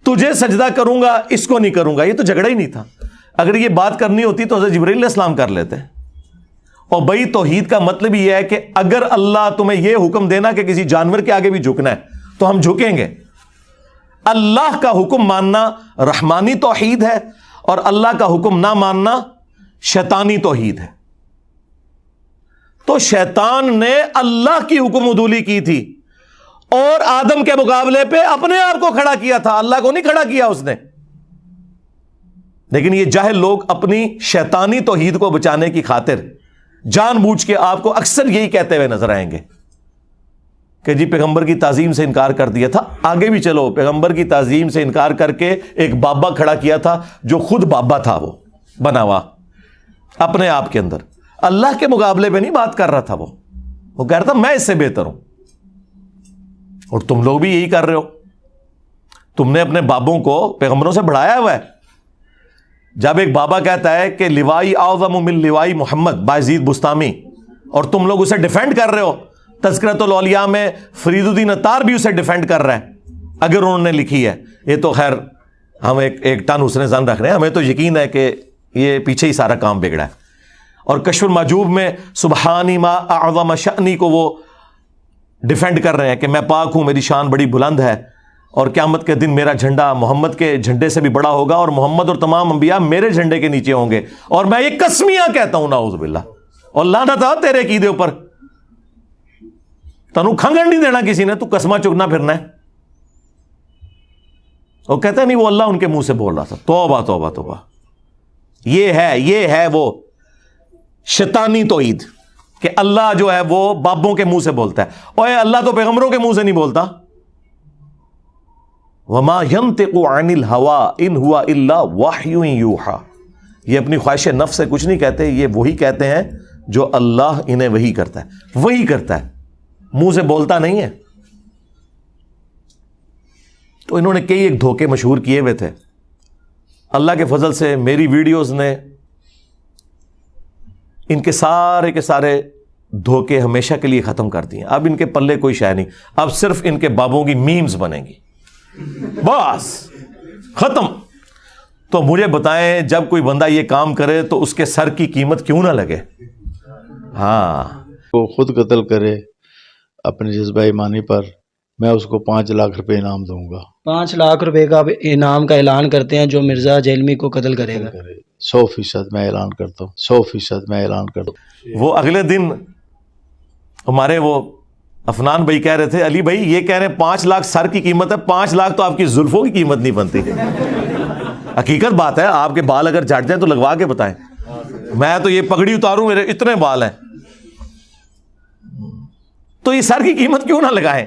تجھے سجدہ کروں گا, اس کو نہیں کروں گا. یہ تو جھگڑا ہی نہیں تھا. اگر یہ بات کرنی ہوتی تو حضرت جبرائیل علیہ السلام کر لیتے. اور بھائی توحید کا مطلب یہ ہے کہ اگر اللہ تمہیں یہ حکم دینا کہ کسی جانور کے آگے بھی جھکنا ہے تو ہم جھکیں گے. اللہ کا حکم ماننا رحمانی توحید ہے, اور اللہ کا حکم نہ ماننا شیطانی توحید ہے. تو شیطان نے اللہ کی حکم عدولی کی تھی اور آدم کے مقابلے پہ اپنے آپ کو کھڑا کیا تھا, اللہ کو نہیں کھڑا کیا اس نے. لیکن یہ جاہل لوگ اپنی شیطانی توحید کو بچانے کی خاطر جان بوجھ کے آپ کو اکثر یہی کہتے ہوئے نظر آئیں گے کہ جی پیغمبر کی تعظیم سے انکار کر دیا تھا. آگے بھی چلو, پیغمبر کی تعظیم سے انکار کر کے ایک بابا کھڑا کیا تھا جو خود بابا تھا, وہ بنا ہوا اپنے آپ کے اندر. اللہ کے مقابلے پہ نہیں بات کر رہا تھا, وہ کہہ رہا تھا میں اس سے بہتر ہوں. اور تم لوگ بھی یہی کر رہے ہو. تم نے اپنے بابوں کو پیغمبروں سے بڑھایا ہوا ہے. جب ایک بابا کہتا ہے کہ لوائی اعظم من لوائی محمد بایزید بستامی, اور تم لوگ اسے ڈیفینڈ کر رہے ہو, تذکرۃ الاولیاء میں فرید الدین عطار بھی اسے ڈیفینڈ کر رہا ہے اگر انہوں نے لکھی ہے. یہ تو خیر ہم ایک ٹن حسن ظن رکھ رہے ہیں, ہمیں تو یقین ہے کہ یہ پیچھے ہی سارا کام بگڑا ہے. اور کشف المحجوب میں سبحانی ما اعظم شأنی کو وہ ڈیفینڈ کر رہے ہیں کہ میں پاک ہوں, میری شان بڑی بلند ہے, اور قیامت کے دن میرا جھنڈا محمد کے جھنڈے سے بھی بڑا ہوگا, اور محمد اور تمام انبیاء میرے جھنڈے کے نیچے ہوں گے. اور میں یہ قسمیاں کہتا ہوں نعوذ باللہ, اور لعنت آ تیرے عقیدے اوپر, تنوں کھنگن نہیں دینا کسی نے, تو قسمہ چگنا پھرنا ہے. وہ کہتا نہیں وہ اللہ ان کے منہ سے بول رہا تھا. توبہ توبہ توبہ. یہ ہے وہ شیطانی توحید کہ اللہ جو ہے وہ بابوں کے منہ سے بولتا ہے. اوے اللہ تو پیغمبروں کے منہ سے نہیں بولتا. وما ينطق عن الهوى ان هو الا وحی یوحى. یہ اپنی خواہش نفس سے کچھ نہیں کہتے, یہ وہی کہتے ہیں جو اللہ انہیں وہی کرتا ہے. وہی کرتا ہے, منہ سے بولتا نہیں ہے. تو انہوں نے کئی ایک دھوکے مشہور کیے ہوئے تھے. اللہ کے فضل سے میری ویڈیوز نے ان کے سارے دھوکے ہمیشہ کے لیے ختم کر دیے. اب ان کے پلے کوئی شے نہیں, اب صرف ان کے بابوں کی میمز بنیں گی, بس ختم. تو مجھے بتائیں جب کوئی بندہ یہ کام کرے تو اس کے سر کی قیمت کیوں نہ لگے؟ ہاں, وہ خود قتل کرے اپنے جذبہ ایمانی پر میں اس کو 5 لاکھ روپے انعام دوں گا. 5 لاکھ روپے کا انعام کا اعلان کرتے ہیں جو مرزا جیلمی کو قتل کرے گا. 100% میں اعلان کرتا ہوں. 100% میں اعلان کرتا ہوں. وہ اگلے دن ہمارے وہ افنان بھائی کہہ رہے تھے علی بھائی یہ کہہ رہے ہیں 5 لاکھ سر کی قیمت ہے, 5 لاکھ تو آپ کی زلفوں کی قیمت نہیں بنتی. حقیقت بات ہے, آپ کے بال اگر جھڑ جائیں تو لگوا کے بتائیں. میں تو یہ پگڑی اتاروں میرے اتنے بال ہیں, تو یہ سر کی قیمت کیوں نہ لگائیں.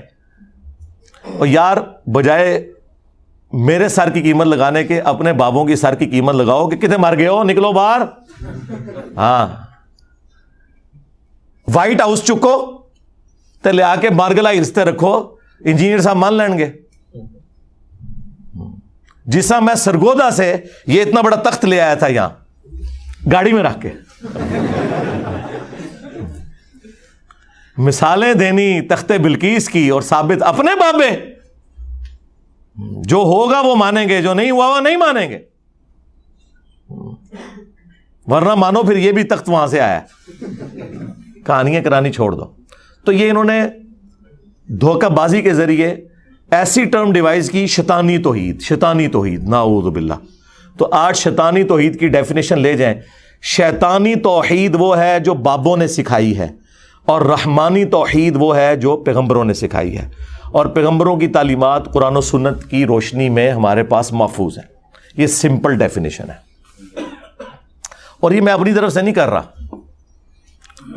اور یار بجائے میرے سر کی قیمت لگانے کے اپنے بابوں کی سر کی قیمت لگاؤ کہ کتنے مر گئے ہو, نکلو باہر. ہاں وائٹ ہاؤس چکو تے لے آ کے مارگلا رشتے رکھو, انجینئر صاحب مان لیں گے. جس طرح میں سرگودا سے یہ اتنا بڑا تخت لے آیا تھا یہاں گاڑی میں رکھ کے, مثالیں دینی تخت بلقیس کی اور ثابت اپنے بابے, جو ہوگا وہ مانیں گے, جو نہیں ہوا وہ نہیں مانیں گے, ورنہ مانو پھر یہ بھی تخت وہاں سے آیا. کہانیاں کرانی چھوڑ دو. تو یہ انہوں نے دھوکہ بازی کے ذریعے ایسی ٹرم ڈیوائز کی شیطانی توحید, شیطانی توحید, نعوذ باللہ. تو آج شیطانی توحید کی ڈیفینیشن لے جائیں. شیطانی توحید وہ ہے جو بابوں نے سکھائی ہے, اور رحمانی توحید وہ ہے جو پیغمبروں نے سکھائی ہے, اور پیغمبروں کی تعلیمات قرآن و سنت کی روشنی میں ہمارے پاس محفوظ ہیں. یہ سمپل ڈیفینیشن ہے, اور یہ میں اپنی طرف سے نہیں کر رہا,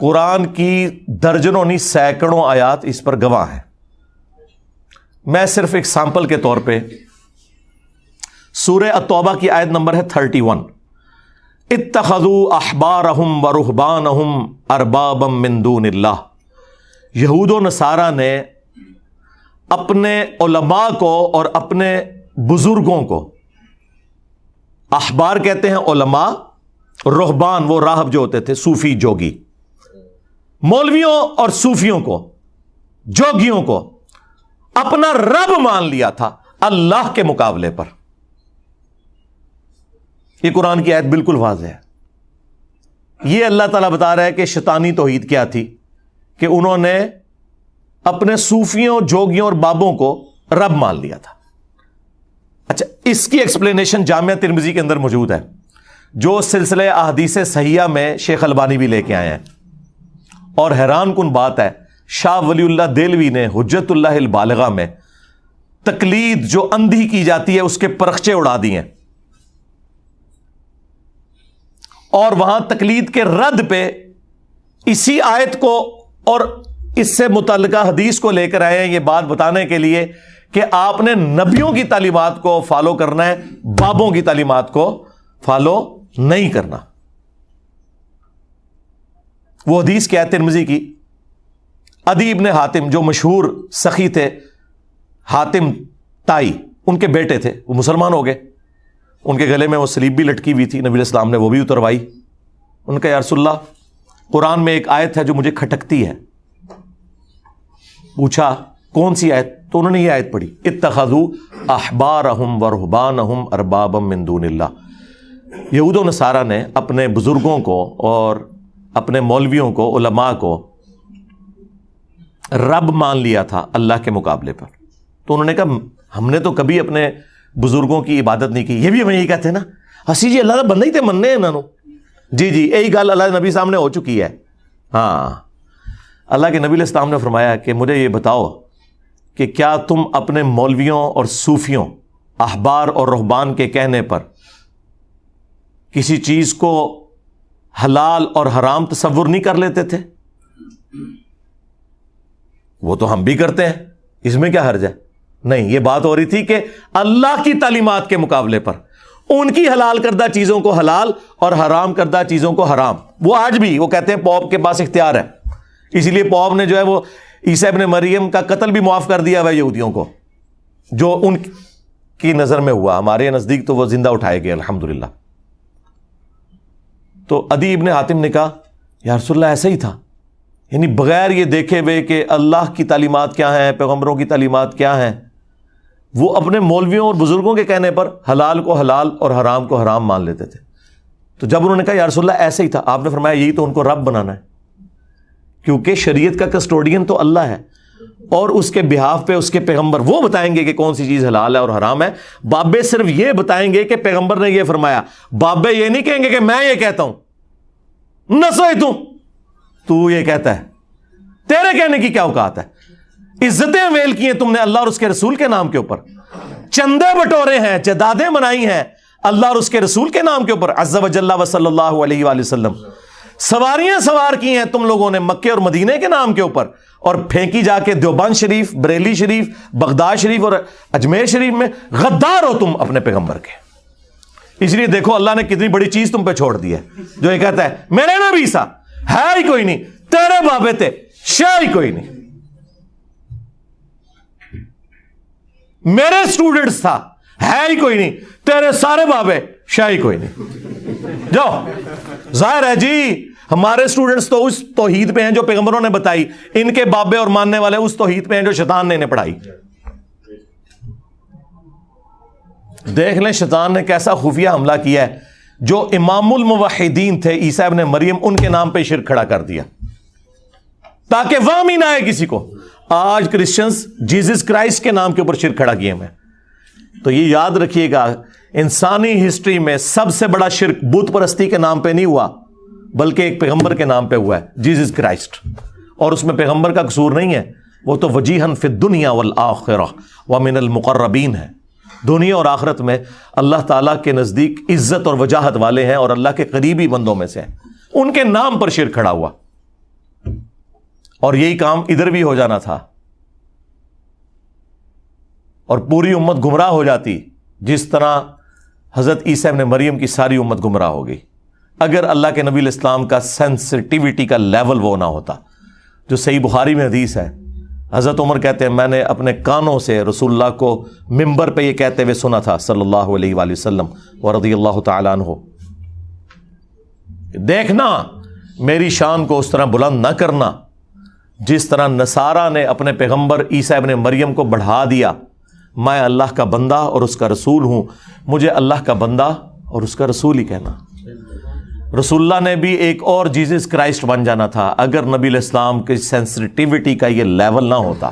قرآن کی درجنوں نہیں سینکڑوں آیات اس پر گواہ ہیں. میں صرف ایک سیمپل کے طور پہ سورہ التوبہ کی آیت نمبر ہے 31, اتخذوا احبارہم ورہبانہم اربابا من دون اللہ. یہود و نصارہ نے اپنے علماء کو اور اپنے بزرگوں کو, احبار کہتے ہیں علماء, رہبان وہ راہب جو ہوتے تھے صوفی جوگی, مولویوں اور صوفیوں کو, جوگیوں کو اپنا رب مان لیا تھا اللہ کے مقابلے پر. یہ قرآن کی آیت بالکل واضح ہے. یہ اللہ تعالیٰ بتا رہا ہے کہ شیطانی توحید کیا تھی, کہ انہوں نے اپنے صوفیوں, جوگیوں اور بابوں کو رب مان لیا تھا. اچھا, اس کی ایکسپلینیشن جامعہ ترمذی کے اندر موجود ہے, جو سلسلہ احادیث صحیحہ میں شیخ البانی بھی لے کے آئے ہیں. اور حیران کن بات ہے, شاہ ولی اللہ دہلوی نے حجت اللہ البالغہ میں تقلید جو اندھی کی جاتی ہے اس کے پرخچے اڑا دیے, اور وہاں تقلید کے رد پہ اسی آیت کو اور اس سے متعلقہ حدیث کو لے کر آئے ہیں, یہ بات بتانے کے لیے کہ آپ نے نبیوں کی تعلیمات کو فالو کرنا ہے, بابوں کی تعلیمات کو فالو نہیں کرنا. وہ حدیث کیا ہے ترمذی کی, عدی ابن حاتم جو مشہور سخی تھے, حاتم تائی ان کے بیٹے تھے, وہ مسلمان ہو گئے. ان کے گلے میں وہ سلیب بھی لٹکی ہوئی تھی, نبی علیہ السلام نے وہ بھی اتروائی. ان کا یا رسول اللہ قرآن میں ایک آیت ہے جو مجھے کھٹکتی ہے. پوچھا کون سی آیت؟ تو انہوں نے یہ آیت پڑھی, اتخذوا احبارہم ورہبانہم اربابا من دون اللہ. یہود و نصارہ نے اپنے بزرگوں کو اور اپنے مولویوں کو, علماء کو رب مان لیا تھا اللہ کے مقابلے پر. تو انہوں نے کہا ہم نے تو کبھی اپنے بزرگوں کی عبادت نہیں کی. یہ بھی ہمیں یہی کہتے ہیں نا, ہسی جی اللہ کا بندہ ہی تھے مننے انہوں نے. جی جی یہی گل اللہ نبی سامنے ہو چکی ہے. ہاں, اللہ کے نبی علیہ السلام نے فرمایا کہ مجھے یہ بتاؤ کہ کیا تم اپنے مولویوں اور صوفیوں, احبار اور رہبان کے کہنے پر کسی چیز کو حلال اور حرام تصور نہیں کر لیتے تھے؟ وہ تو ہم بھی کرتے ہیں, اس میں کیا حرج ہے؟ نہیں, یہ بات ہو رہی تھی کہ اللہ کی تعلیمات کے مقابلے پر ان کی حلال کردہ چیزوں کو حلال اور حرام کردہ چیزوں کو حرام. وہ آج بھی وہ کہتے ہیں پوپ کے پاس اختیار ہے, اسی لیے پوپ نے جو ہے وہ عیسیٰ ابن مریم کا قتل بھی معاف کر دیا ہوا یہودیوں کو, جو ان کی نظر میں ہوا. ہمارے نزدیک تو وہ زندہ اٹھائے گئے الحمدللہ. تو عدی ابن حاتم نے کہا یا رسول اللہ ایسا ہی تھا, یعنی بغیر یہ دیکھے ہوئے کہ اللہ کی تعلیمات کیا ہیں, پیغمبروں کی تعلیمات کیا ہیں, وہ اپنے مولویوں اور بزرگوں کے کہنے پر حلال کو حلال اور حرام کو حرام مان لیتے تھے. تو جب انہوں نے کہا یا رسول اللہ ایسا ہی تھا, آپ نے فرمایا یہی تو ان کو رب بنانا ہے, کیونکہ شریعت کا کسٹوڈین تو اللہ ہے. اور اس کے بہاف پہ اس کے پیغمبر وہ بتائیں گے کہ کون سی چیز حلال ہے اور حرام ہے. بابے صرف یہ بتائیں گے کہ پیغمبر نے یہ فرمایا. بابے یہ نہیں کہیں گے کہ میں یہ کہتا ہوں نسویتوں تو یہ کہتا ہے, تیرے کہنے کی کیا اوقات ہے. عزتیں ویل کی ہیں تم نے اللہ اور اس کے رسول کے نام کے اوپر, چندے بٹورے ہیں, جدادیں بنائی ہیں اللہ اور اس کے رسول کے نام کے اوپر عز و جل و صلی اللہ علیہ وآلہ وسلم. سواریاں سوار کی ہیں تم لوگوں نے مکے اور مدینے کے نام کے اوپر, اور پھینکی جا کے دیوبند شریف, بریلی شریف, بغداد شریف اور اجمیر شریف میں. غدار ہو تم اپنے پیغمبر کے. اس لیے دیکھو اللہ نے کتنی بڑی چیز تم پہ چھوڑ دی ہے, جو یہ کہتا ہے میرے نبی عیسیٰ ہے ہی کوئی نہیں, تیرے بابے تھے شے ہی کوئی نہیں, میرے اسٹوڈنٹس تھا ہے ہی کوئی نہیں, تیرے سارے بابے شے ہی کوئی نہیں. جاؤ, ظاہر ہے جی ہمارے اسٹوڈنٹس تو اس توحید پہ ہیں جو پیغمبروں نے بتائی, ان کے بابے اور ماننے والے اس توحید پہ ہیں جو شیطان نے انہیں پڑھائی. دیکھ لیں شیطان نے کیسا خفیہ حملہ کیا ہے. جو امام الموحدین تھے عیسیٰ ابن مریم, ان کے نام پہ شرک کھڑا کر دیا تاکہ وہم ہی نہ آئے کسی کو. آج کرسچنز جیزس کرائسٹ کے نام کے اوپر شرک کھڑا کیے ہیں. تو یہ یاد رکھیے گا, انسانی ہسٹری میں سب سے بڑا شرک بت پرستی کے نام پہ نہیں ہوا, بلکہ ایک پیغمبر کے نام پہ ہوا ہے, جیزس کرائسٹ. اور اس میں پیغمبر کا قصور نہیں ہے, وہ تو وجیہن فی الدنیا والآخرہ ومن المقربین ہے. دنیا اور آخرت میں اللہ تعالیٰ کے نزدیک عزت اور وجاہت والے ہیں اور اللہ کے قریبی بندوں میں سے ہیں. ان کے نام پر شرک کھڑا ہوا, اور یہی کام ادھر بھی ہو جانا تھا, اور پوری امت گمراہ ہو جاتی جس طرح حضرت عیسیٰ ابن مریم کی ساری امت گمراہ ہو گئی, اگر اللہ کے نبی علیہ السلام کا سینسٹیوٹی کا لیول وہ نہ ہوتا. جو صحیح بخاری میں حدیث ہے, حضرت عمر کہتے ہیں میں نے اپنے کانوں سے رسول اللہ کو ممبر پہ یہ کہتے ہوئے سنا تھا صلی اللہ علیہ وآلہ وسلم ورضی اللہ تعالیٰ عنہ, دیکھنا میری شان کو اس طرح بلند نہ کرنا جس طرح نصارہ نے اپنے پیغمبر عیسیٰ ابن مریم کو بڑھا دیا. میں اللہ کا بندہ اور اس کا رسول ہوں, مجھے اللہ کا بندہ اور اس کا رسول ہی کہنا. رسول اللہ نے بھی ایک اور جیزس کرائسٹ بن جانا تھا اگر نبی علیہ السلام کی سینسٹیوٹی کا یہ لیول نہ ہوتا.